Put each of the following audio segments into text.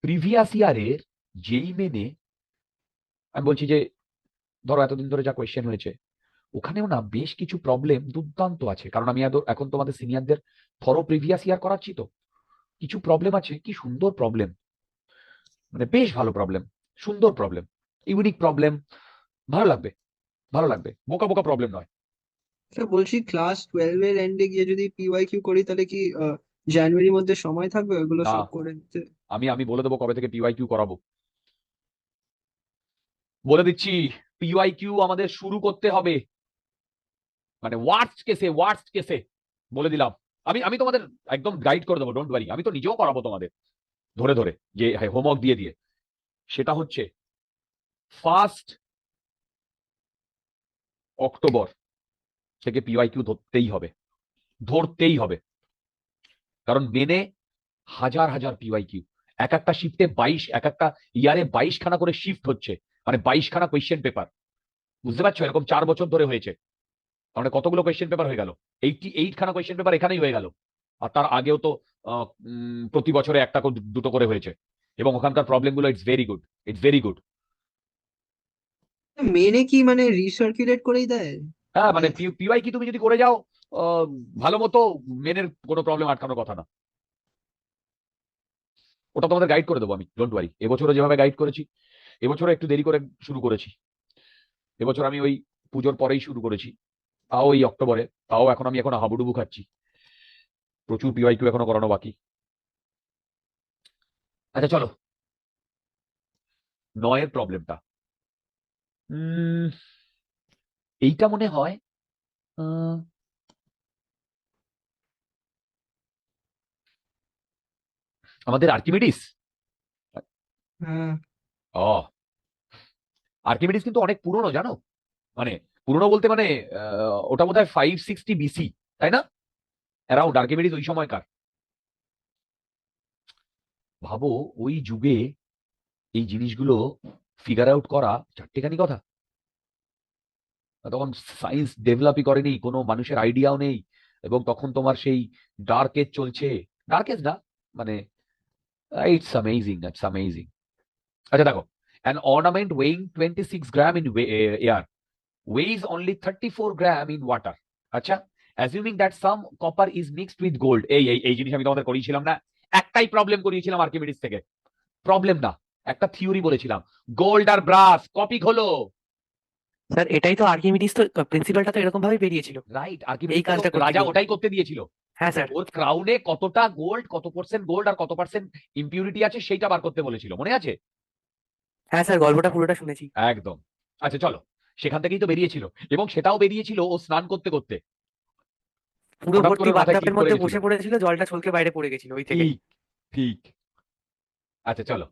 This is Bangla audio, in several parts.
প্রিভিয়াস ইয়ারের যেই মেনে আমি বলছি যে ধরো এতদিন ধরে যা কোয়েশ্চেন হয়েছে ওখানেও না বেশ কিছু প্রবলেম দুর্দান্ত আছে, কারণ আমি এখন তোমাদের সিনিয়রদের থরো প্রিভিয়াস ইয়ার করাচ্ছি, তো কিছু প্রবলেম আছে, কি সুন্দর প্রবলেম, মানে বেশ ভালো প্রবলেম, সুন্দর প্রবলেম, ইউনিক প্রবলেম, ভালো লাগবে, ভালো লাগবে, বোকা বোকা প্রবলেম নয়। স্যার বলছি ক্লাস 12 এর এন্ডে গিয়ে যদি পিওয়াইকিউ করি তাহলে কি জানুয়ারির মধ্যে সময় থাকবে ওগুলো না, সব করে দিতে? আমি বলে দেবো কবে থেকে পিওয়াই কিউ করাবো, বলে দিচ্ছি। পিওয়াই কিউ আমাদের শুরু করতে হবে, মানে ওয়ার্স্ট কেসে বলে দিলাম। আমি তোমাদের একদম গাইড করে দেবো, ডোন্ট ওয়ারি, আমি তো নিজেও করাবো তোমাদের ধরে ধরে, যে হোমওয়ার্ক দিয়ে দিয়ে। সেটা হচ্ছে 1 অক্টোবর থেকে পিওয়াই কিউ ধরতেই হবে, ধরতেই হবে, কারণ মেনে হাজার হাজার পিওয়াই কিউ, এক একটা শিফটে 22, এক একটা ইয়ারে 22 খানা করে শিফট হচ্ছে, মানে 22 খানা কোয়েশ্চেন পেপার, বুঝতে পারছো? এরকম 4 বছর ধরে হয়েছে, মানে কতগুলো কোয়েশ্চেন পেপার হয়ে গেল, 88 খানা কোয়েশ্চেন পেপার এখানেই হয়ে গেল। আর তার আগেও তো প্রতি বছরে একটা দুটো করে হয়েছে, এবং ওখানকার প্রবলেম গুলো it's very good, it's very good. মেনে কি মানে রিসার্কুলেট করেই দেয়? হ্যাঁ, মানে মানে পিওয়াই কি তুমি যদি করে যাও ভালো মতো, মেনের কোনো প্রবলেম আটকানোর কথা না, ওটা তোমাদের গাইড করে দেবো আমি, ডোন্ট ওয়ারি। এবছরও যেভাবে গাইড করেছি, এবছরও একটু দেরি করে শুরু করেছি, এবছর আমি ওই পুজোর পরেই শুরু করেছি, তাও ওই অক্টোবরে, তাও এখন আমি এখন হাবুডুবু খাচ্ছি, প্রচুর পিওয়াই কিউ এখনো করানো বাকি। আচ্ছা চলো, 9 প্রবলেমটা, এইটা মনে হয় আহ, আমাদের আর্কিমিডিস। হ্যাঁ ও, আর্কিমিডিস কিন্তু অনেক পুরনো, জানো, মানে পুরনো বলতে মানে ওটা বোধহয় 560 বিসি, তাই না? অ্যারাউন্ড আর্কিমিডিস ওই সময়কার। ভাবো ওই যুগে এই জিনিসগুলো ফিগার আউট করা চারটেখানি কথা, তখন সায়েন্স ডেভেলপই করেনি, কোনো মানুষের আইডিয়াও নেই, এবং তখন তোমার সেই ডার্ক এজ চলছে, ডার্ক এজ না, মানে ইটস অ্যামেজিং, ইটস অ্যামেজিং। আচ্ছা দেখো, an ornament weighing 26 gram in air weighs only 34 gram in water. আচ্ছা, assuming that some copper is mixed with gold, এই জিনিস আমি তোমাদের করিয়েছিলাম না, একটাই প্রবলেম করিয়েছিলাম আর্কিমিডিস থেকে, প্রবলেম না, একটা থিওরি বলেছিলাম, গোল্ড আর ব্রাস কপি হলো। স্যার এটাই তো আর্কিমিডিস, তো প্রিন্সিপালটা তো এরকম ভাবে বেরিয়েছিল, রাইট, এই আর্কিমিডিস কাজটা করতে রাজা গিয়ে। ওটাই করতে দিয়েছিল, হ্যাঁ স্যার। ওর ক্রাউনে কতটা গোল্ড, কত পার্সেন্ট গোল্ড আর কত পার্সেন্ট ইম্পিউরিটি আছে সেইটা বার করতে বলেছিল, মনে আছে? হ্যাঁ স্যার, গল্পটা পুরোটা শুনেছি। একদম। আচ্ছা চলো, সেখান থেকেই তো বেরিয়েছিল, এবং সেটাও বেরিয়েছিল ও স্নান করতে করতে, পুরো হঠাৎ করে ভর্তি ওর মাথায় বাথটাবের ক্লিক করে মধ্যে গেছিল। বসে পড়েছিল, জলটা ছলকে বাইরে পড়ে গেছিল ওই থেকেই। ঠিক, ঠিক। আচ্ছা চলো,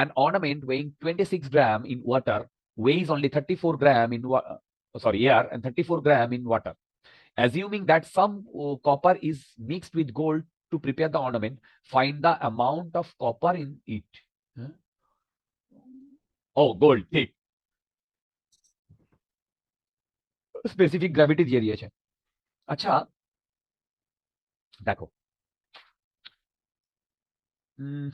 an ornament weighing 26 gram in water weighs only 34 gram in air and 34 gram in water. Assuming that some copper is mixed with gold to prepare the ornament, find the amount of copper in it. Huh? Oh, gold, ঠিক, স্পেসিফিক গ্র্যাভিটি দিয়ে দিয়েছে। আচ্ছা দেখো, উম,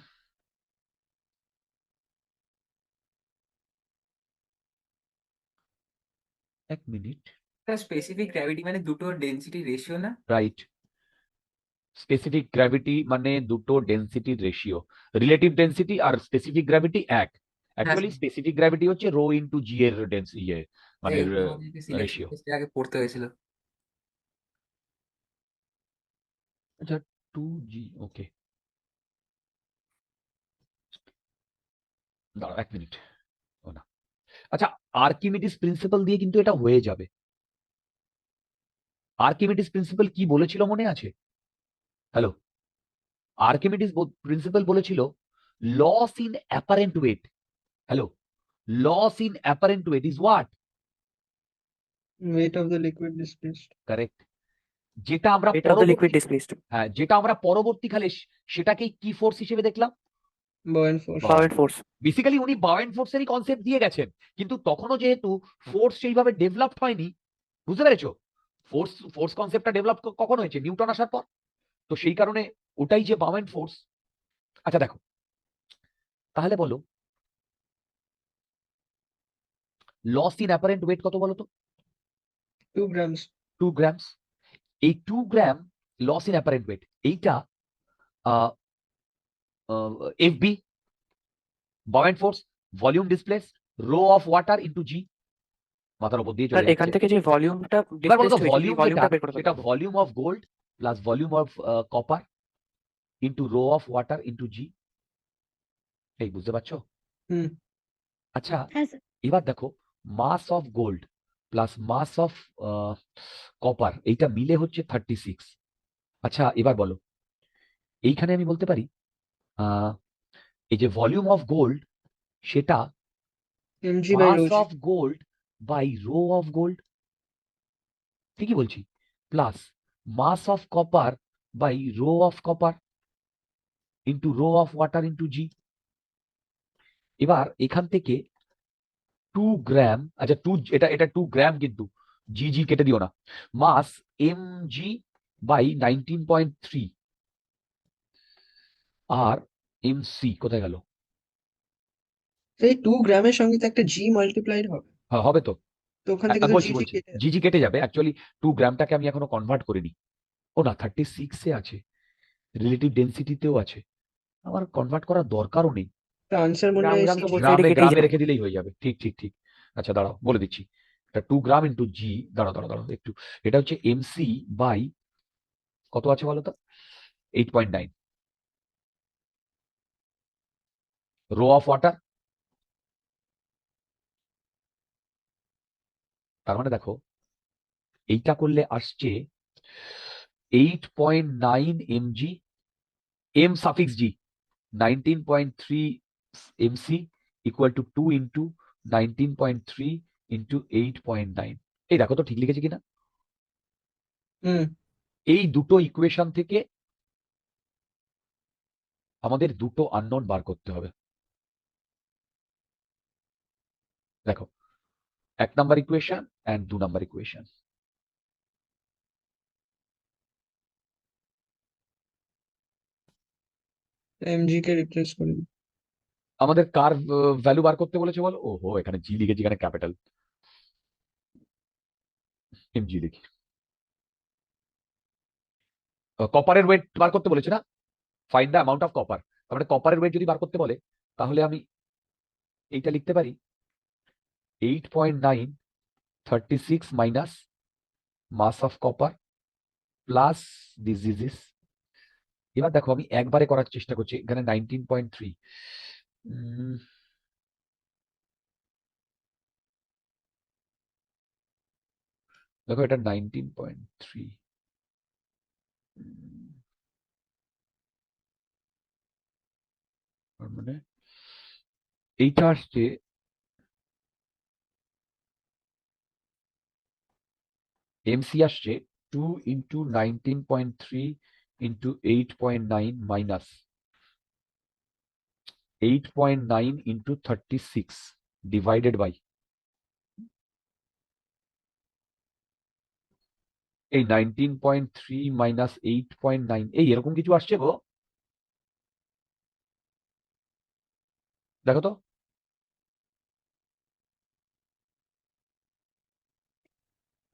এক মিনিট, স্পেসিফিক গ্র্যাভিটি মানে দুটো ডেনসিটি রেশিও না? রাইট, স্পেসিফিক গ্র্যাভিটি মানে দুটো ডেন্সিটি রেশিও, রিলেটিভ ডেন্সিটি আর স্পেসিফিক গ্র্যাভিটি এক, হ্যাঁ অ্যাকচুয়ালি স্পেসিফিক গ্র্যাভিটি হচ্ছে রো ইনটু জি এর মানে এই তো আমাদেরকে সিলেকশন রেশিও। টেস্টে আগে পড়তে হয়েছিল। আচ্ছা, 2G, ওকে, দাঁড়াও 1 মিনিট। ও না, আচ্ছা, আর্কিমিডিস প্রিন্সিপাল দিয়ে কিন্তু এটা হয়ে যাবে। আর্কিমিডিস প্রিন্সিপাল কি বলেছিল মনে আছে? হ্যালো, আর্কিমিডিস প্রিন্সিপাল বলেছিল loss in apparent weight. Hello, loss in apparent weight is what? Weight of the liquid displaced. Correct. যেটা আমরা এটা অফ দ্য লিকুইড পরবর্তী, ডিসপ্লেসড, হ্যাঁ, যেটা আমরা পরবর্তীকালে সেটাকেই কি ফোর্স হিসেবে দেখলাম? Buoyant force. বাহ। Bound force. বেসিক্যালি উনি বাউয়েন্ট ফোর্সেরই কনসেপ্ট দিয়ে গেছেন, কিন্তু তখনও যেহেতু ফোর্স সেইভাবে ডেভেলপড হয়নি, বুঝতে পেরেছো? ফোর্স ফোর্স কনসেপ্টটা ডেভেলপ কখন হয়েছে? নিউটন আসার পর। তো সেই কারণে ওটাই যে বাউয়েন্ট ফোর্স। আচ্ছা দেখো, তাহলে বলো লস ইন অ্যাপারেন্ট ওয়েট কত বলো তো? 2 grams. 2 গ্রামস। এই 2 gram loss in apparent weight, এইটা FB buoyant force, volume displace, rho of water into G. মাথার উপর দিয়ে স্যার চলে এখান যাচ্ছে। থেকে যে ভলিউমটা এবার বলো তো ডিসপ্লেসড হয়েছে, ভলিউম সেই ভলিউমটা বের করে সেটা দেবো। Volume of gold plus volume of copper into rho of water into G. এই বুঝতে পারছো? হুম। আচ্ছা, হ্যাঁ স্যার। এবার দেখো mass of gold plus mass of copper, এইটা মিলে হচ্ছে 36। আচ্ছা এবার বলো, এইখানে আমি বলতে পারি এই যে ভলিউম অফ গোল্ড, সেটা mg by মাস rho g. Of gold by rho of gold, ঠিকই বলছি, plus mass of copper by rho of copper into rho of water into G. এবার এখান থেকে 2 গ্রাম, আচ্ছা এটা এটা 2 গ্রাম, কিন্তু জি জি কেটে দিও না, মাস এম জি বাই 19.3 আর এম সি কোথায় গেল? এই 2 গ্রামের সঙ্গে তো একটা g মাল্টিপ্লাইড হবে, হ্যাঁ, হবে তো। তো ওখান থেকে তো বলছি জি বলছি কেটে যাবে। জি জি কেটে যাবে। অ্যাকচুয়ালি 2 গ্রামটাকে আমি এখনো কনভার্ট করিনি। ও না, 36 এ আছে, রিলেটিভ ডেন্সিটিতেও আছে, আমার কনভার্ট করার দরকারও নেই। তো আনসার মনে গ্রাম হয় গ্রাম তো CG। বলছে এটা গ্রামে কেটেই গ্রামে যাবে। রেখে দিলেই হয়ে যাবে। ঠিক ঠিক ঠিক। আচ্ছা দাঁড়াও বলে দিচ্ছি, এটা 2 গ্রাম ইন্টু জি, দাঁড়াও দাঁড়াও দাঁড়াও একটু, এটা হচ্ছে এমসি বাই কত আছে বলো তো? 8.9। রো অফ ওয়াটার, তার মানে দেখো এইটা করলে আসছে 8.9 mg, m suffix g 19.3 mc equal to 2 into 19.3 into 8.9। এই দেখো তো ঠিক লিখেছি কিনা? হুম। এই দুটো ইকুয়েশন থেকে আমাদের দুটো আননোন বার করতে হবে। দেখো, 1 number equation and 2 number equation. mg কে রিপ্লেস করে দিই। আমাদের কার ভ্যালু বার করতে বলেছে বলো? ওহো, এখানে জি লিখেছি, এখানে ক্যাপিটাল এমজি লিখি। কপারের ওয়েট বার করতে বলেছে না, find the amount of copper. তার মানে কপারের ওয়েট যদি বার করতে বলে, তাহলে আমি এইটা লিখতে পারি 8.9 36 minus mass of copper plus this. এবার দেখো আমি একবারে করার চেষ্টা করছি, এখানে 19.3, দেখো এটা 19.3, মানে এইটা আসছে এমসি আসছে 2 into 19.3 into 8.9 minus 8.9 into 36 divided by এই 19.3 মাইনাস 8.9, এই এরকম কিছু আসছে গো, দেখো তো।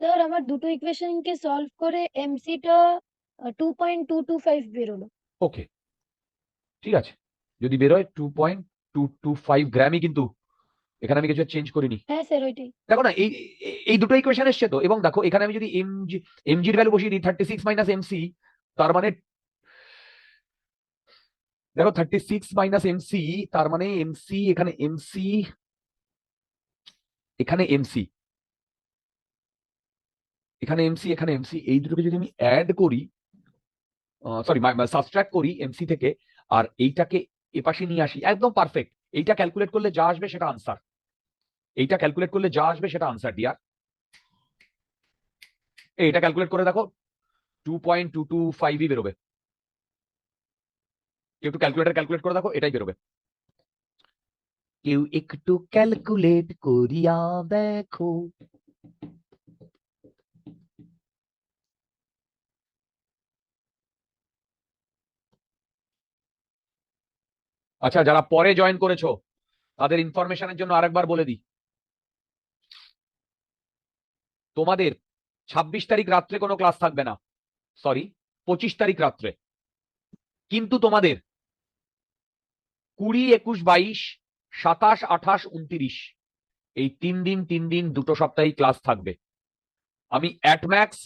স্যার আমার দুটো ইকুয়েশনকে সলভ করে এমসিটা 2.225 বেরোলো। ওকে, ঠিক আছে, যদি বেরোয় 2.225 গ্রামই, কিন্তু এখানে আমি কিছু চেঞ্জ করিনি। হ্যাঁ স্যার ওইটাই। দেখো না, এই দুটো ইকুয়েশন এসছে তো, এবং দেখো এখানে আমি যদি এমজির ভ্যালু বসিয়ে দিই 36 মাইনাস এমসি, তার মানে দেখো 36 মাইনাস এমসি, তার মানে এমসি এখানে, এমসি এখানে, এমসি এখানে, এমসি এখানে, এমসি এই দুটোকে যদি আমি অ্যাড করি, সরি সাবট্রাক্ট করি এমসি থেকে, আর এইটাকে এপাশে নিয়ে আসি, একদম পারফেক্ট। এইটা ক্যালকুলেট করলে যা আসবে সেটা আনসার, এইটা ক্যালকুলেট করলে যা আসবে সেটা আনসার ডিয়ার। এটা ক্যালকুলেট করে দেখো 2.225 বেরোবে। কেউ একটু ক্যালকুলেট করে দেখো, এটাই বেরোবে। কেউ একটু ক্যালকুলেট করিয়া দেখো। আচ্ছা, যারা পরে জয়েন করেছো তাদের ইনফরমেশনের জন্য আরেকবার বলে দিই, তোমাদের 26 তারিখ রাত্রে কোনো ক্লাস থাকবে না, সরি 25 তারিখ রাত্রে, কিন্তু তোমাদের 20, 21, 22, 27, 28, 29 এই 3 দিন 2 সপ্তাহে ক্লাস থাকবে। আমি অ্যাটম্যাক্স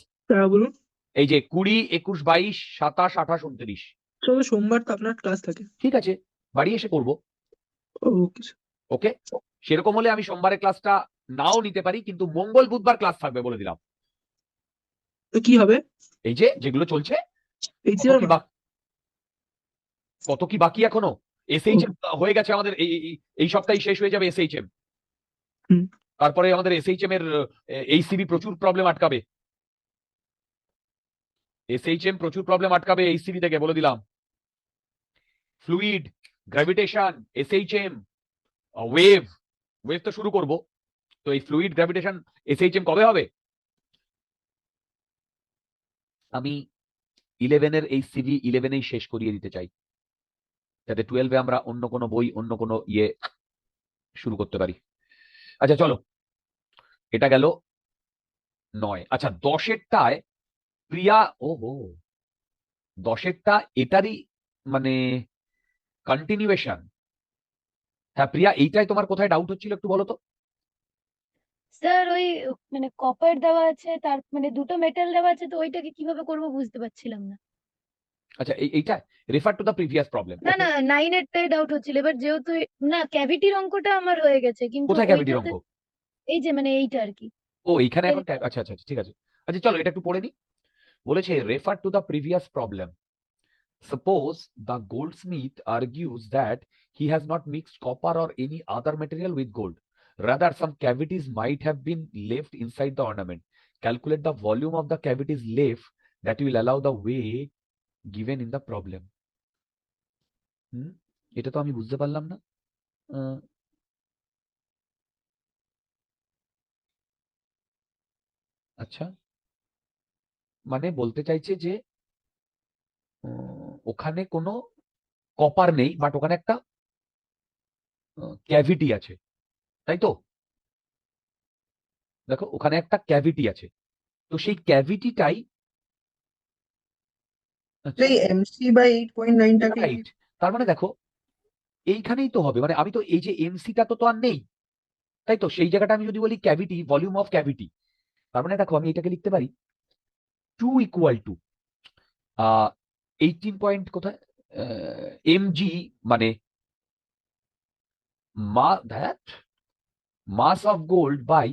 বলুন। এই যে 20, 21, 22, 27, 28, 29, চলো সোমবার তো আপনার ক্লাস থাকে। ঠিক আছে, বাড়ি এসে করবো। ওকে ওকে, সেরকম হলে আমি সোমবারের ক্লাসটা নাও নিতে পারি, কিন্তু মঙ্গল বুধবার ক্লাস থাকবে বলে দিলাম। তো কি হবে? এই যে যেগুলো চলছে, এইচসিআর কত কি বাকি এখনো। এসএইচএম হয়ে গেছে আমাদের, এই সপ্তাহে শেষ হয়ে যাবে এসএইচএম। হুম। তারপরে আমাদের এসএইচএম এর এইচসিবি প্রচুর প্রবলেম আটকাবে, এসএইচএম প্রচুর প্রবলেম আটকাবে এইচসিবি থেকে বলে দিলাম। Fluid, gravitation, SHM, wave, wave তো শুরু করব। তো এই ফ্লুইড, গ্র্যাভিটেশন, এসএইচএম কবে হবে? আমি 11 এই সিভি 11 শেষ করিয়ে দিতে চাই, যাতে 12 আমরা অন্য কোনো বই, অন্য কোনো ইয়ে শুরু করতে পারি। আচ্ছা চলো, এটা গেল 9। আচ্ছা 10-এরটায় প্রিয়া, ওহো 10-এরটা এটারই মানে কন্টিনিউয়েশন। হ্যাঁ প্রিয়া, এইটাই তোমার কোথায় ডাউট হচ্ছিল একটু বলো তো। স্যার ওই মানে কপার দেওয়া আছে, তার মানে দুটো মেটাল দেওয়া আছে, তো ওইটাকে কিভাবে করব বুঝতে পারছিলাম না। আচ্ছা এইটা refer to the previous problem. না না, 9-এরটাই ডাউট হচ্ছিল। এবার যেহেতু না, ক্যাভিটির অঙ্কটা আমার হয়ে গেছে, কিন্তু কোথায় ক্যাভিটির ওইটাতে অঙ্ক? এই যে মানে এইটা আর কি। ও এইখানে এখন আচ্ছা আচ্ছা ঠিক আছে। আচ্ছা চলো এটা একটু পড়ে নি। বলেছে refer to the previous problem. Suppose the goldsmith argues that he has not mixed copper or any other material with gold. Rather, some cavities might have been left inside the ornament. Calculate the volume of the cavities left that will allow the weight given in the problem. এটা তো আমি বুঝতে পারলাম না। আচ্ছা, মানে বলতে চাইছে যে ওখানে কোনো কপার নেই, বাট ওখানে একটা ক্যাভিটি আছে, তাই তো? দেখো ওখানে একটা ক্যাভিটি আছে, তো সেই ক্যাভিটিটাই এই এমসি বাই 8.9টাকে রাইট। তার মানে দেখো এইখানেই তো হবে, মানে আমি তো এই যে এমসিটা তো আর নেই, তাই তো? সেই জায়গাটা আমি যদি বলি ক্যাভিটি, ভলিউম অফ ক্যাভিটি, তার মানে দেখো আমি এটাকে লিখতে পারি 2 ইকুয়াল টু 18 পয়েন্ট কোথায় এমজি, মানে মাস অফ গোল্ড বাই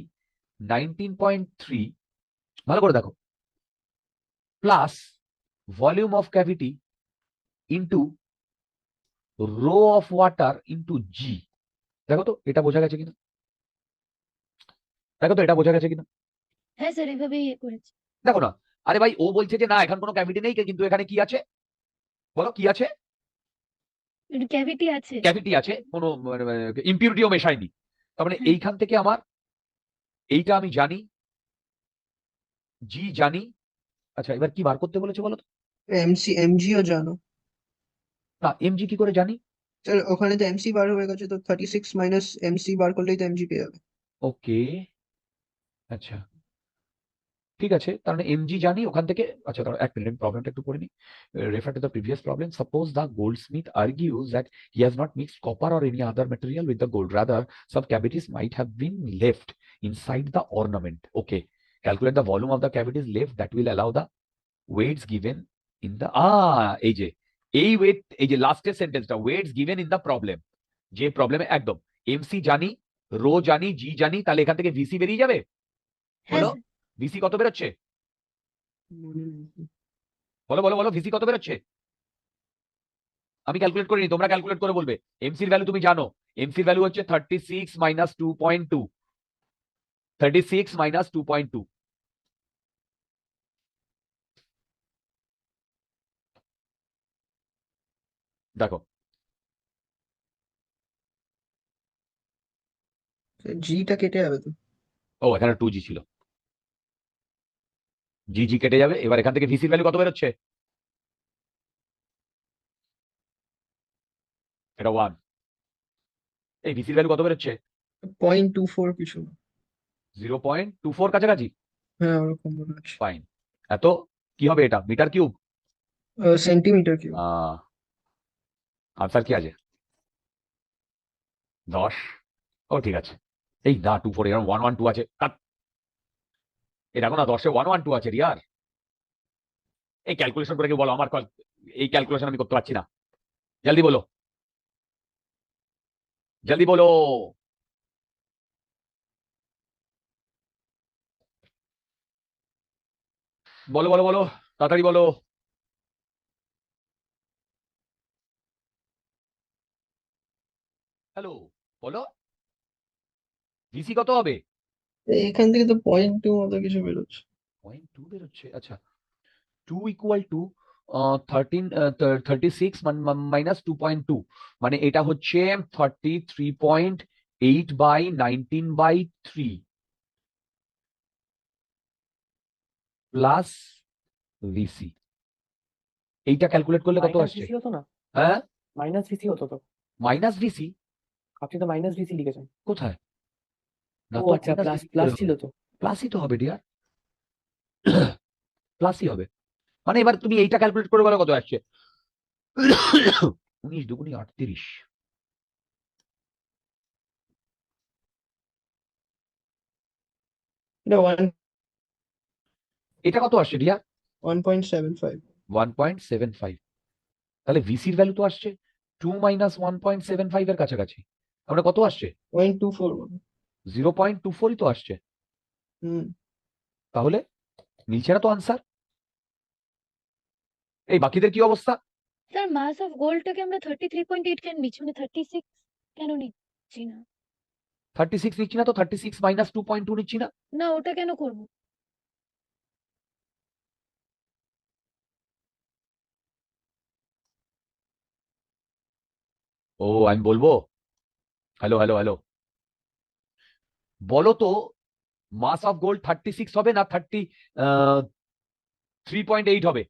19.3, ভালো করে দেখো, plus volume of cavity into rho of water into G. দেখো তো এটা বোঝা গেছে কিনা, দেখো তো এটা বোঝা গেছে কিনা। হ্যাঁ স্যার, এভাবেই করেছি। দেখো না, আরে ভাই ও বলছে যে না এখন কোনো ক্যাভিটি নেই, কিন্তু এখানে কি আছে বলো, কি আছে? ক্যাভিটি আছে। ক্যাভিটি আছে, কোনো ইম্পিউরিটিও মেশায়নি। তার মানে এইখান থেকে আমার এইটা আমি জানি, জি জানি। আচ্ছা এবার কি বার করতে বলেছে বলো তো? এমজিও জানো? না এমজি কি করে জানি? স্যার ওখানে তো এমসি বার হয়ে গেছে, তো 36 মাইনাস এমসি বার করলেই তো এমজি পেয়ে যাবে। ওকে, আচ্ছা ঠিক আছে, তার মানে এমজি জানি ওখান থেকে। আচ্ছা দাঁড়াও এক মিনিট, প্রবলেমটা একটু পড়ে নি। Refer to the previous problem. Suppose the Goldsmith argues that he has not mixed copper or any other material with the gold. Rather, some cavities might have been left inside the ornament. Okay, calculate the volume of the cavities left that will allow the weights given in the এই যে এই ওয়েট, এই যে লাস্টের সেন্টেন্সটা, weights given in the problem, যে প্রবলেমে একদম এমসি জানি, রো জানি, জি জানি, তাহলে এখান থেকে ভিসি বেরিয়ে যাবে। হ্যাঁ বলো স্যার। ভিসি কত বেরোচ্ছে, মনে নেই। বলো বলো বলো ভিসি কত বেরোচ্ছে। আমি ক্যালকুলেট করিনি, তোমরা ক্যালকুলেট করে বলবে। এমসির ভ্যালু তুমি জানো, এমসির ভ্যালু হচ্ছে 36 - 2.2, 36 - 2.2। দেখো জিটা কেটে যাবে তো। ও এখানে 2G ছিল, জি জি কেটে যাবে। এবার এখান থেকে ভিসির ভ্যালু কত বেরোচ্ছে, এটা 1। এই ভিসির ভ্যালু কত বেরোচ্ছে, 0.24 কিছু। 0.24 কাছাকাছি। হ্যাঁ ওরকম মনে হচ্ছে। ফাইন। এত কি হবে, এটা metre cube. Centimetre cube. Answer কি আছে, 10। ও ঠিক আছে। এই না 24, এরকম 112 আছে। এই দেখো না 10-এ 112 আছে রিয়ার। এই ক্যালকুলেশন করে কি বলো, আমার এই ক্যালকুলেশন আমি করতে পারছি না। জলদি বলো, জলদি বলো। বলো বলো বলো, তাড়াতাড়ি বলো। হ্যালো, বলো ভিসি কত হবে। এখান থেকে তো 0.2 মতো কিছু বেরোচ্ছে। 0.2 বেরোচ্ছে, আচ্ছা। 2 ইকুয়াল টু 36 -2.2, মানে এটা হচ্ছে 33.8/19/3 প্লাস ভিসি। এইটা ক্যালকুলেট করলে কত মাইনাস আসছে, ভিসি হতো না? হ্যাঁ মাইনাস ভিসি হতো তো। মাইনাস ভিসি আপনি তো মাইনাস ভিসি লিখেছেন। কোথায়, না ও তো আচ্ছা, মাইনাস প্লাস ভিসি প্লাস ছিল তো। প্লাসই তো হবে ডিয়ার, প্লাসই হবে। মানে এবার তুমি এইটা ক্যালকুলেট করে বলো কত আসছে। 19 × 2 = 38। এটা এটা কত আসছে ডিয়ার, 1.75। 1.75। তাহলে ভিসির ভ্যালু তো আসছে 2 - 1.75 এর কাছাকাছি। আমরা কত আসছে, 0.24 মতো। 0.24ই তো আসছে। হুম। তাহলে মিলছে না তো আনসার। এই বাকিদের কি অবস্থা, স্যার মাস অফ গোল্ডটাকে আমরা 33.8 কেন নিচ্ছি, মানে 36 কেন নিচ্ছি না? 36 নিচ্ছি না তো, 36 - 2.2 নিচ্ছি না। না ওটা কেন করবো? ও আমি বলবো, হ্যালো হ্যালো হ্যালো, বলো তো মাস অফ গোল্ড 36 হবে না 3.8 হবে।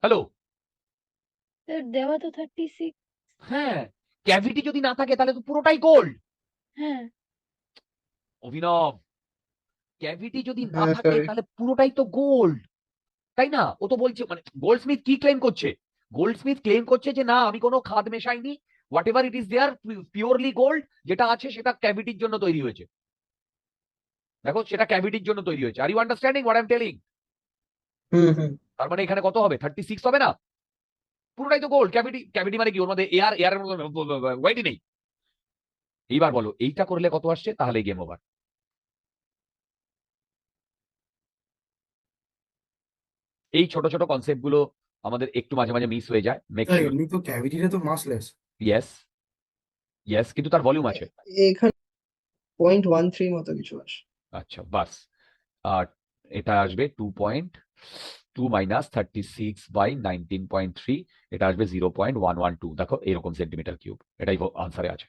হ্যালো, স্যার দেওয়া তো 36। হ্যাঁ ক্যাভিটি যদি না থাকে তাহলে তো পুরোটাই গোল্ড। হ্যাঁ। অভিনব, ক্যাভিটি যদি না হ্যাঁ থাকে স্যার। তাহলে পুরোটাই তো গোল্ড, তাই না? ও তো বলছে, মানে গোল্ডস্মিথ কি ক্লেম করছে, গোল্ডস্মিথ ক্লেম করছে যে না আমি কোনো খাদ মেশাইনি, whatever it is there purely gold, যেটা আছে সেটা ক্যাভিটির জন্য তৈরি হয়েছে। দেখো সেটা ক্যাভিটির জন্য তৈরি হয়েছে। Are you understanding what I am telling. হুম হুম। তার মানে এখানে কত হবে, 36 হবে না, পুরোটাই তো গোল্ড। ক্যাভিটি, ক্যাভিটি মানে কি, ওর মধ্যে এয়ারের ওয়াইটই নেই। এইবার বলো এইটা করলে কত আসছে, তাহলে গেম ওভার। এই ছোট ছোট কনসেপ্ট গুলো আমাদের একটু মাঝে মাঝে মিস হয়ে যায়, মেক স্যার শিওর। এমনি তো ক্যাভিটিটা তো মাসলেস। ইয়েস, ইয়েস, কিন্তু তার ভলিউম আছে। এখানে 0.13 মতো কিছু আসে। আচ্ছা বাস। আর এটা আসবে 2.2 - 36/19.3, এটা আসবে 0.112। দেখো এরকম সেন্টিমিটার কিউব, এটাই আনসারে আছে।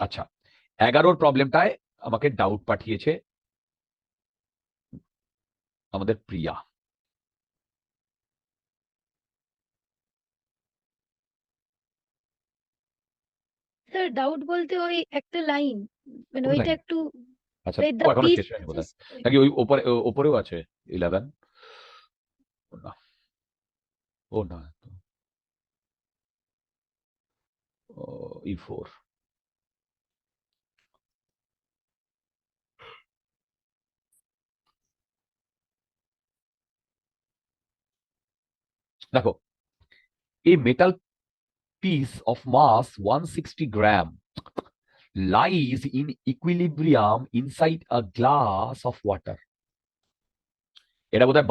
আচ্ছা, 11 প্রবলেমটায় আমাকে ডাউট পাঠিয়েছে আমাদের প্রিয়া। স্যার ডাউট বলতে ওই একটা লাইন, মানে কোন ওইটা লাইন, একটু, আচ্ছা তাই ও দ্য এখনো পিস শেষ হয়নি বোধহয়, নাকি ওই উপরে উপরেও আছে 11। ও না, ও না, E4। দেখো, a metal piece of mass 160 gram lies in equilibrium inside a glass of water. এটা বোধহয়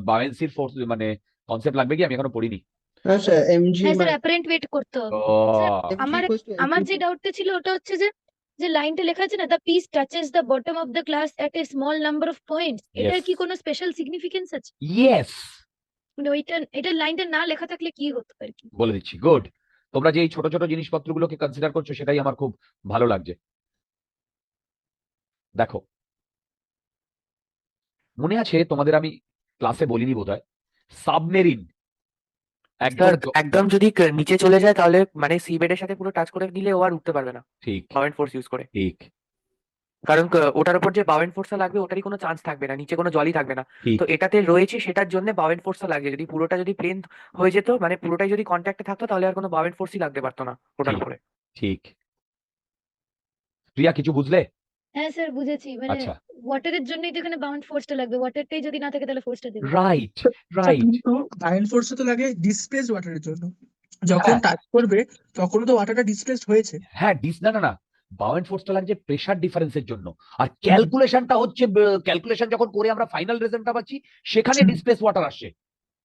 বাউন্সির ফোর্স মানে কনসেপ্ট লাগবে কি? আমি এখনো পড়িনি। হ্যাঁ স্যার, এমজি হ্যাঁ স্যার, অ্যাপারেন্ট ওয়েট করতে হবে। স্যার ও এমজি আমার ইকুয়ালস টু আমার এমজি। যে ডাউটটা ছিল ওটা হচ্ছে যে যে লাইনটা লেখা আছে না, the piece touches the bottom of the glass at a small number of points, এটার ইয়েস, কি কোনো স্পেশাল সিগনিফিকেন্স আছে? ইয়েস, মানে এটার লাইনটা না লেখা থাকলে কি হতো আর কি? বলে দিচ্ছি। গুড, তোমরা যে এই ছোট ছোট জিনিসপত্রগুলোকে কনসিডার করছো সেটাই আমার খুব ভালো লাগছে। দেখো, মনে আছে তোমাদের আমি ক্লাসে বলিনি বোধহয়, সাবমেরিন একদম স্যার একদম যদি নিচে চলে যায় তাহলে মানে সি বেডের সাথে পুরো টাচ করে নিলে ও আর উঠতে পারবে না ঠিক, বাউন্ড ফোর্স ইউজ করে। ঠিক, কারণ ওটার উপর যে বাউন্ড ফোর্সটা লাগবে ওটারই কোনো চান্স থাকবে না, নিচে কোনো জলই থাকবে না। ঠিক, তো এটাতে রয়েছে সেটার জন্য বাউন্ড ফোর্সটা লাগছে। যদি পুরোটা যদি প্লেন হয়ে যেত মানে পুরোটাই যদি কন্ট্যাক্টে থাকতো তাহলে আর কোনো বাউন্ড ফোর্সই লাগতে পারতো না ওটার ঠিক, উপরে। ঠিক। প্রিয়া, কিছু বুঝলে? হ্যাঁ স্যার, বুঝেছি। মানে আচ্ছা, ওয়াটারের জন্যই তো এখানে বাউন্ড ফোর্সটা লাগবে, ওয়াটারটাই যদি না থাকে তাহলে ফোর্সটা দেবে। Right, sir, right. কিন্তু বায়ন ফোর্স তো লাগে ডিসপ্লেস ওয়াটারের জন্য। যখন হ্যাঁ, টাচ করবে তখন তো ওয়াটারটা ডিসপ্লেসড হয়েছে। হ্যাঁ, না, না, না, বাউন্ড ফোর্সটা লাগছে প্রেসার ডিফারেন্সের জন্য। আর হুম, ক্যালকুলেশনটা হচ্ছে, ক্যালকুলেশন যখন করে আমরা ফাইনাল রেজাল্টটা পাচ্ছি সেখানে হুম, ডিসপ্লেস ওয়াটার আসছে।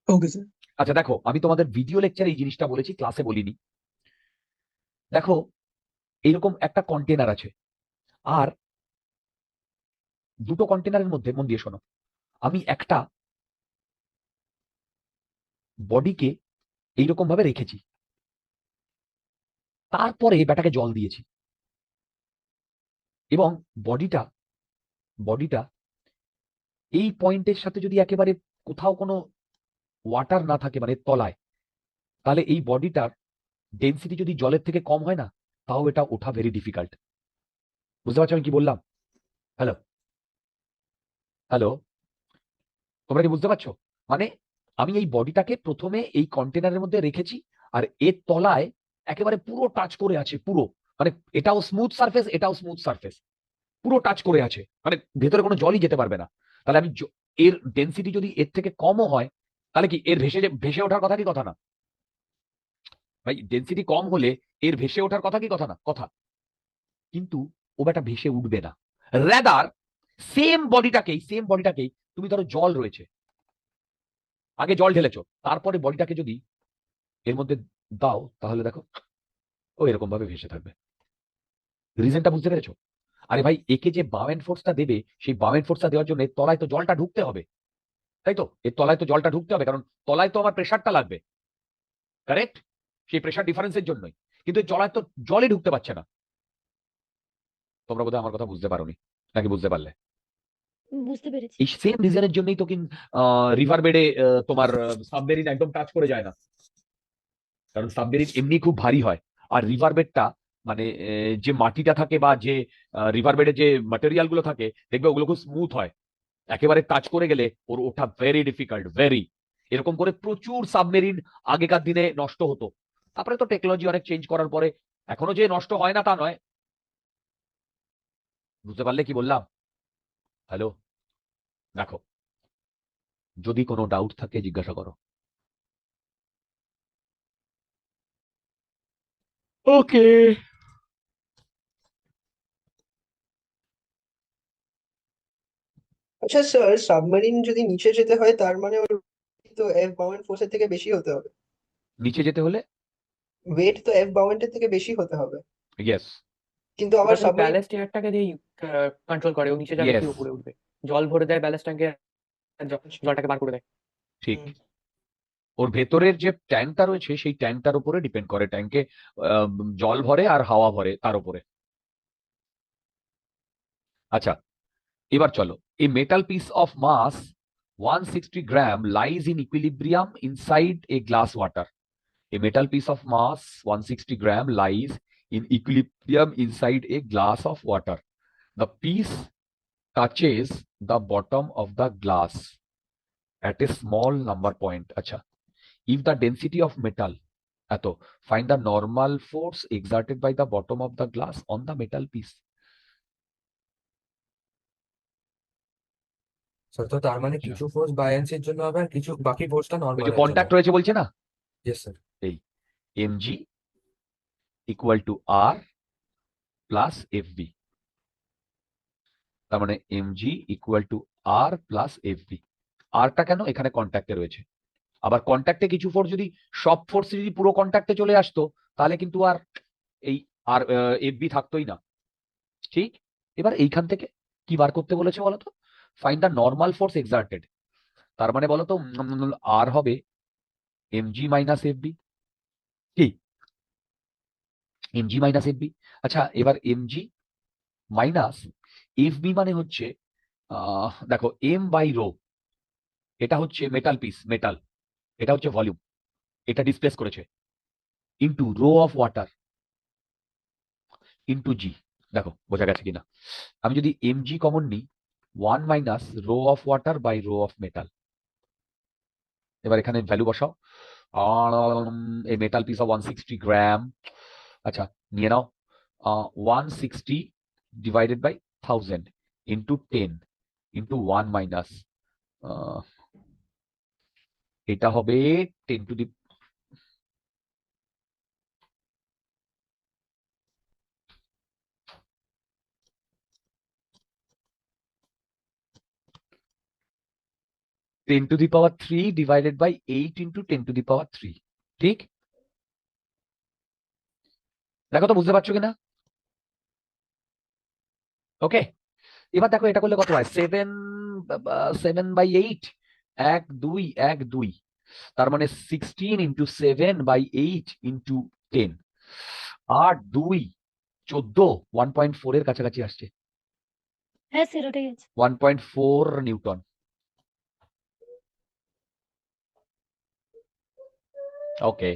Okay sir. আচ্ছা দেখো, আমি তোমাদের ভিডিও লেকচারে এই জিনিসটা বলেছি, ক্লাসে বলিনি। দেখো, এইরকম একটা কন্টেনার আছে, আর দুটো কন্টেনারের মধ্যে মন দিয়ে শোনো, আমি একটা বডিকে এইরকম ভাবে রেখেছি, তারপরে ব্যাটাকে জল দিয়েছি, এবং বডিটা বডিটা এই পয়েন্টের সাথে যদি একেবারে কোথাও কোনো ওয়াটার না থাকে মানে তলায়, তাহলে এই বডিটার ডেন্সিটি যদি জলের থেকে কম হয় না, তাও এটা ওঠা ভেরি ডিফিকাল্ট। বুঝতে পারছো আমি কি বললাম? হ্যালো, হ্যালো, তোমরা কি বুঝতে পারছো? মানে আমি এই বডিটাকে প্রথমে এই কন্টেনারের মধ্যে রেখেছি, আর এর তলায় একেবারে পুরো টাচ করে আছে, পুরো মানে এটাও স্মুথ সারফেস, এটাও স্মুথ সারফেস, পুরো টাচ করে আছে, মানে ভেতরে কোনো জলই যেতে পারবে না। তাহলে আমি এর ডেন্সিটি যদি এর থেকে কমও হয়, তাহলে কি এর ভেসে ওঠার কথা কি কথা না? ভাই, ডেন্সিটি কম হলে এর ভেসে ওঠার কথা কি কথা না? কথা। কিন্তু ও বেটা ভেসে উঠবে না। রাদার সেম বডিটাকেই তুমি ধরো জল রয়েছে, আগে জল ঢেলেছো, তারপরে বডিটাকে যদি এর মধ্যে দাও, তাহলে দেখো ও এরকম ভাবে ভেসে থাকবে। রিজনটা বুঝতে পেরেছো? আরে ভাই, একে যে বাউন্ড ফোর্সটা দেবে, সেই বাউন্ড ফোর্সটা দেওয়ার জন্য এর তলায় তো জলটা ঢুকতে হবে, তাই তো? এর তলায় তো জলটা ঢুকতে হবে, কারণ তলায় তো আমার প্রেসারটা লাগবে, কারেক্ট? সেই প্রেসার ডিফারেন্সের জন্যই। কিন্তু এর তলায় তো জলই ঢুকতে পারছে না। তোমরা বোধহয় আমার কথা বুঝতে পারোনি, নাকি বুঝতে পারলে? বুঝতে পেরেছি। এই সেম রিজনের জন্যই তো রিভার বেডে তোমার সাবমেরিন একদম টাচ করে যায় না, কারণ সাবমেরিন এমনি খুব ভারী হয়। আর রিভার বেডটা মানে যে মাটিটা থাকে বা যে রিভার বেডে যে ম্যাটেরিয়াল গুলো থাকে, দেখবে ওগুলো খুব স্মুথ হয়, একেবারে টাচ করে গেলে ওর ওঠা ভেরি ডিফিকাল্ট, ভেরি। এরকম করে প্রচুর সাবমেরিন আগেকার দিনে নষ্ট হতো। তারপরে তো টেকনোলজি অনেক চেঞ্জ করার পরে এখনো যে নষ্ট হয় না তা নয়। বুঝতে পারলে কি বললাম? হ্যালো, দেখো, যদি কোনো ডাউট থাকে জিজ্ঞাসা করো। ওকে। আচ্ছা স্যার, সাবমেরিন যদি নিচে যেতে হয় তার মানে ওর তো এফ বাউন্ড ফোর্সের থেকে বেশি হতে হবে। নিচে যেতে হলে ওয়েট তো এফ বাউন্ডের থেকে বেশি হতে হবে, ইয়েস, কিন্তু ওটা আবার তো সাবমেরিন। ব্যালেস্ট এয়ারটাকে দিয়ে কন্ট্রোল করে, ও নিচে যাবে কি ইয়েস, উপরে উঠবে। জল ভরে দেয় ব্যালেস্ট ট্যাঙ্কে, জলটাকে বার করে দেয়। ঠিক। ওর ভেতরের যে ট্যাঙ্কটা রয়েছে সেই ট্যাঙ্কটার উপরে ডিপেন্ড করে, ট্যাঙ্কে জল ভরে আর হাওয়া ভরে তার উপরে। আচ্ছা, এবার চলো, a metal piece of mass 160 gram lies in equilibrium inside a glass water. A metal piece of mass 160 gram lies in equilibrium inside a glass of water. The piece touches the bottom of the glass at a small number point. Acha. If the density of metal, ato, find the normal force exerted by the bottom of the glass on the metal piece. Sir তো তার মানে আচ্ছা, কিছু ফোর্স বায়ান্সির জন্য হবে আর কিছু বাকি ফোর্সটা ওই যে নর্মালের জন্য। কন্ট্যাক্ট রয়েছে বলছে না, ইয়েস স্যার। এই mg equal to R plus fb, তার মানে mg equal to R plus fb। আরটা কেন এখানে কন্ট্যাক্টে রয়েছে, আবার কন্ট্যাক্টে কিছু ফোর্স যদি সব ফোর্স যদি পুরো কন্ট্যাক্টে চলে আসতো তাহলে কিন্তু আর এই আর fb থাকতোই না। ঠিক, এবার এইখান থেকে কি বার করতে বলেছে বলতো, find the normal force exerted. তার মানে বলতো আর হবে mg মাইনাস fb, কি mg মাইনাস fb। আচ্ছা এবার mg মাইনাস fb মানে হচ্ছে দেখো m বাই রো, এটা হচ্ছে মেটাল পিস, মেটাল, এটা হচ্ছে ভলিউম, এটা ডিসপ্লেস করেছে, into rho of water into G. দেখো বোঝা গেছে কিনা, আমি যদি mg কমন নিই 1 minus rho of water by rho of metal. এবার এখানে ভ্যালু বসাও, আর এই মেটাল পিস অফ 160 গ্রাম, আচ্ছা নিয়ে নাও 160 divided by 1000 into 10 into 1 minus, এটা হবে 10 to the 10 to the power 3 divided by 8 into 10 to the power 3। ঠিক, দেখো তো বুঝতে পারছো কিনা? ওকে, এবার দেখো এটা করলে কত হয়, 7/8, 1 2 তার মানে 16 ইন্টু 7/8 ইন্টু 10, 8 2 14, 1.4 এর কাছাকাছি আসছে, হ্যাঁ স্যার ওটাই আছে। 1.4 নিউটন। ওকে